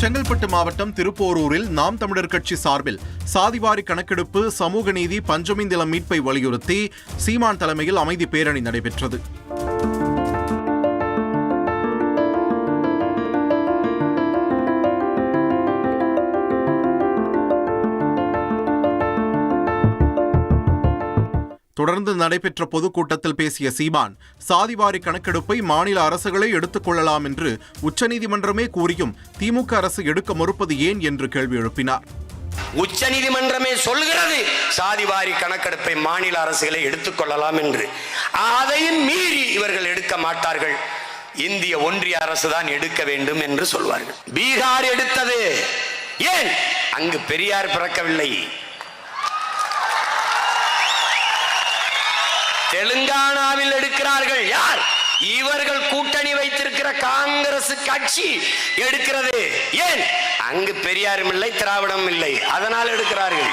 செங்கல்பட்டு மாவட்டம் திருப்போரூரில் நாம் தமிழர் கட்சி சார்பில் சாதிவாரி கணக்கெடுப்பு, சமூக நீதி, பஞ்சமிந்திலம் மீட்பை வலியுறுத்தி சீமான் தலைமையில் அமைதி பேரணி நடைபெற்றது. தொடர்ந்து நடைபெற்ற பொதுக்கூட்டத்தில் பேசிய சீமான், சாதிவாரி கணக்கெடுப்பை மாநில அரசுகளே எடுத்துக் கொள்ளலாம் என்று உச்சநீதிமன்றமே கூறியும் திமுக அரசு எடுக்க மறுப்பது ஏன் என்று கேள்வி எழுப்பினார். உச்சநீதிமன்றமே சொல்கிறது சாதிவாரி கணக்கெடுப்பை மாநில அரசுகளை எடுத்துக் கொள்ளலாம் என்று. அதையும் மீறி இவர்கள் எடுக்க மாட்டார்கள். இந்திய ஒன்றிய அரசு தான் எடுக்க வேண்டும் என்று சொல்வார்கள். பீகார் எடுத்தது ஏன்? அங்கு பெரியார் பிறக்கவில்லை. தெலுங்கானாவில் எடுக்கிறார்கள். யார்? இவர்கள் கூட்டணி வைத்திருக்கிற காங்கிரஸ் கட்சி எடுக்கிறது. ஏன்? அங்கு பெரியாரும் இல்லை, திராவிடம் இல்லை, அதனால் எடுக்கிறார்கள்.